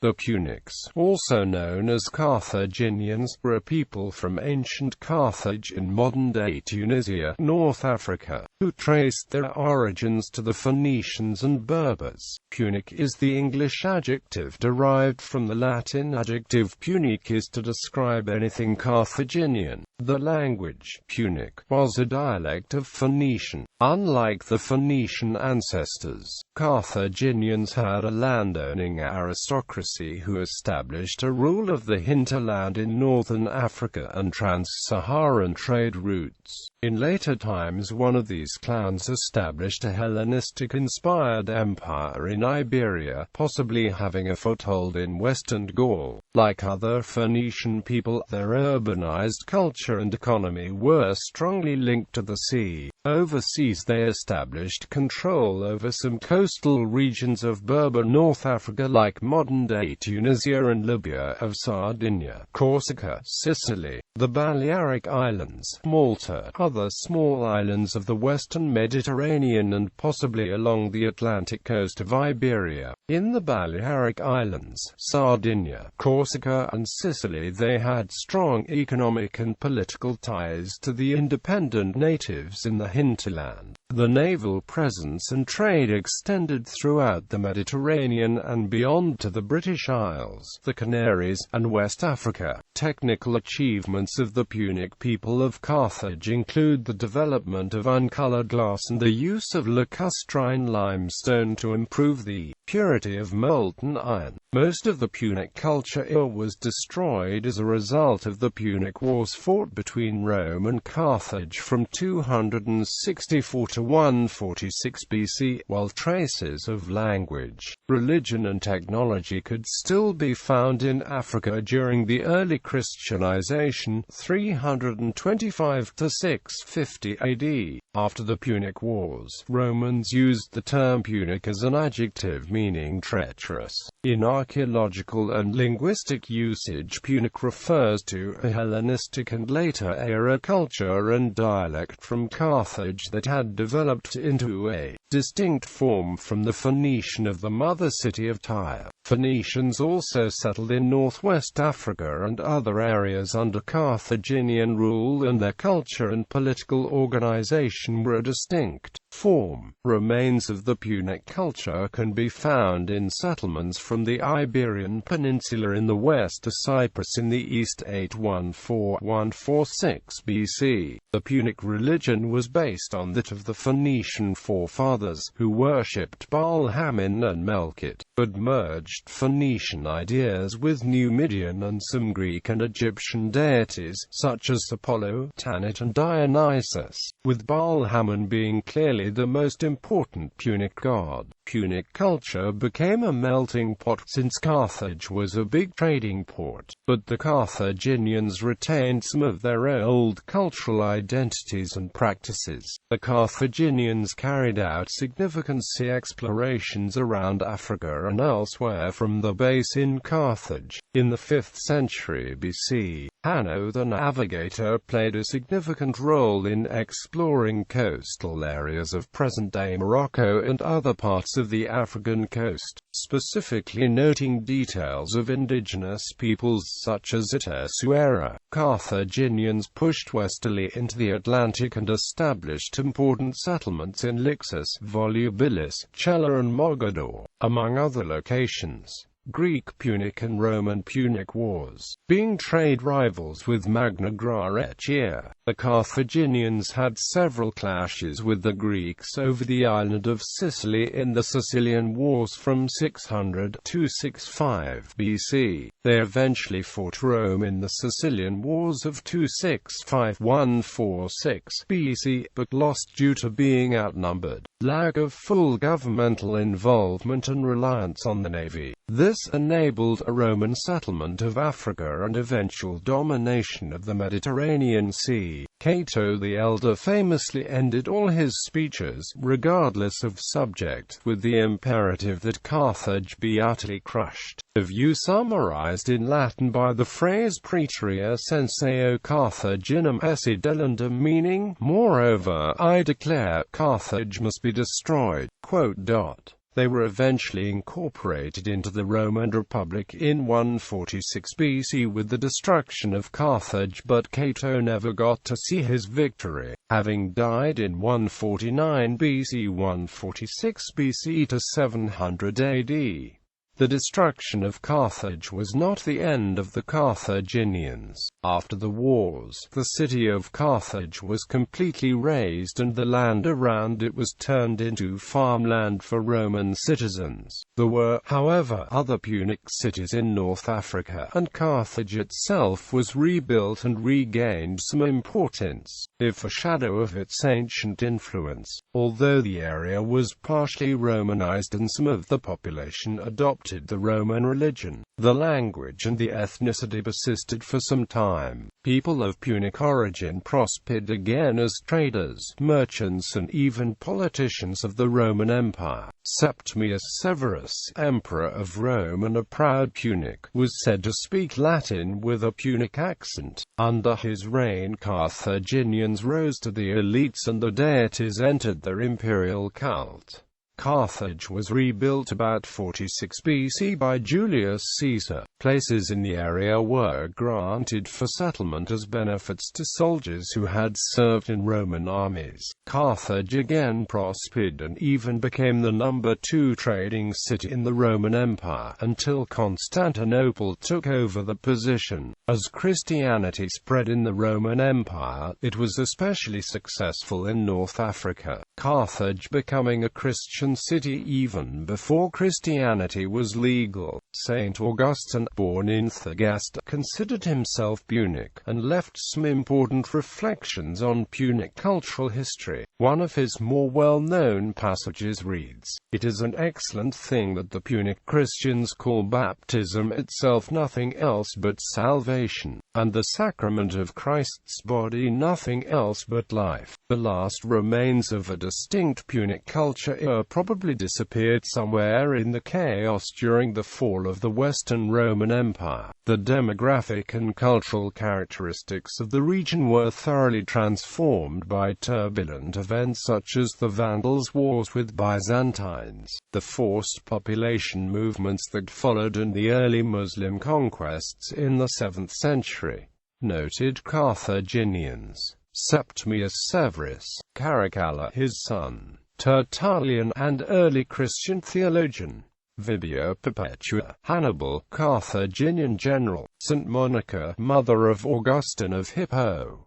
The Punics, also known as Carthaginians, were a people from ancient Carthage in modern-day Tunisia, North Africa, who traced their origins to the Phoenicians and Berbers. Punic is the English adjective derived from the Latin adjective punicus to describe anything Carthaginian. The language, Punic, was a dialect of Phoenician. Unlike the Phoenician ancestors, Carthaginians had a landowning aristocracy who established a rule of the hinterland in northern Africa and trans-Saharan trade routes. In later times, one of these clans established a Hellenistic-inspired empire in Iberia, possibly having a foothold in western Gaul. Like other Phoenician people, their urbanized culture and economy were strongly linked to the sea. Overseas, they established control over some coastal regions of Berber North Africa like modern-day Tunisia and Libya, of Sardinia, Corsica, Sicily, the Balearic Islands, Malta, other small islands of the western Mediterranean and possibly along the Atlantic coast of Iberia. In the Balearic Islands, Sardinia, Corsica and Sicily, they had strong economic and political ties to the independent natives in the hinterland. The naval presence and trade extended throughout the Mediterranean and beyond to the British Isles, the Canaries, and West Africa. Technical achievements of the Punic people of Carthage include the development of uncolored glass and the use of lacustrine limestone to improve the purity of molten iron. Most of the Punic culture was destroyed as a result of the Punic Wars fought between Rome and Carthage from 264 to 146 BC, while traces of language, religion and technology could still be found in Africa during the early Christianization, 325 to 650 AD. After the Punic Wars, Romans used the term Punic as an adjective meaning treacherous. In archaeological and linguistic usage, Punic refers to a Hellenistic and later era culture and dialect from Carthage that had developed into a distinct form from the Phoenician of the mother city of Tyre. Phoenicians also settled in northwest Africa and other areas under Carthaginian rule, and their culture and political organization were a distinct form. Remains of the Punic culture can be found in settlements from the Iberian Peninsula in the west to Cyprus in the east 814–146 BC. The Punic religion was based on that of the Phoenician forefathers, who worshipped Baal-Hamon and Melkite, but merged Phoenician ideas with Numidian and some Greek and Egyptian deities, such as Apollo, Tanit and Dionysus, with Baal-Hamon being clearly the most important Punic god. Punic culture became a melting pot since Carthage was a big trading port, but the Carthaginians retained some of their old cultural identities and practices. The Carthaginians carried out significant sea explorations around Africa and elsewhere from the base in Carthage. In the 5th century BC, Hanno the Navigator played a significant role in exploring coastal areas of present-day Morocco and other parts of the African coast, specifically noting details of indigenous peoples such as Itasuera. Carthaginians pushed westerly into the Atlantic and established important settlements in Lixus, Volubilis, Chela and Mogador, among other locations. Greek Punic and Roman Punic Wars, being trade rivals with Magna Graecia. The Carthaginians had several clashes with the Greeks over the island of Sicily in the Sicilian Wars from 600 to 65 BC. They eventually fought Rome in the Sicilian Wars of 265–146 BC, but lost due to being outnumbered, lack of full governmental involvement and reliance on the navy. This enabled a Roman settlement of Africa and eventual domination of the Mediterranean Sea. Cato the Elder famously ended all his speeches, regardless of subject, with the imperative that Carthage be utterly crushed, a view summarized in Latin by the phrase praeterea censeo Carthaginem esse delendum, meaning, moreover, I declare, Carthage must be destroyed. They were eventually incorporated into the Roman Republic in 146 BC with the destruction of Carthage, but Cato never got to see his victory, having died in 149 BC, 146 BC to 700 AD. The destruction of Carthage was not the end of the Carthaginians. After the wars, the city of Carthage was completely razed and the land around it was turned into farmland for Roman citizens. There were, however, other Punic cities in North Africa, and Carthage itself was rebuilt and regained some importance, if a shadow of its ancient influence, although the area was partially Romanized and some of the population adopted the Roman religion. The language and the ethnicity persisted for some time. People of Punic origin prospered again as traders, merchants and even politicians of the Roman Empire. Septimius Severus, emperor of Rome and a proud Punic, was said to speak Latin with a Punic accent. Under his reign, Carthaginians rose to the elites and the deities entered their imperial cult. Carthage was rebuilt about 46 BC by Julius Caesar. Places in the area were granted for settlement as benefits to soldiers who had served in Roman armies. Carthage again prospered and even became the number 2 trading city in the Roman Empire, until Constantinople took over the position. As Christianity spread in the Roman Empire, it was especially successful in North Africa, Carthage becoming a Christian city even before Christianity was legal. Saint Augustine, born in Thagaste, considered himself Punic, and left some important reflections on Punic cultural history. One of his more well-known passages reads, "It is an excellent thing that the Punic Christians call baptism itself nothing else but salvation, and the sacrament of Christ's body nothing else but life." The last remains of a distinct Punic culture probably disappeared somewhere in the chaos during the fall of the Western Roman Empire. The demographic and cultural characteristics of the region were thoroughly transformed by turbulent events such as the Vandals' wars with Byzantines, the forced population movements that followed, and the early Muslim conquests in the 7th century. Noted Carthaginians: Septimius Severus, Caracalla his son, Tertullian and early Christian theologian, Vibia Perpetua, Hannibal, Carthaginian general, St. Monica, mother of Augustine of Hippo.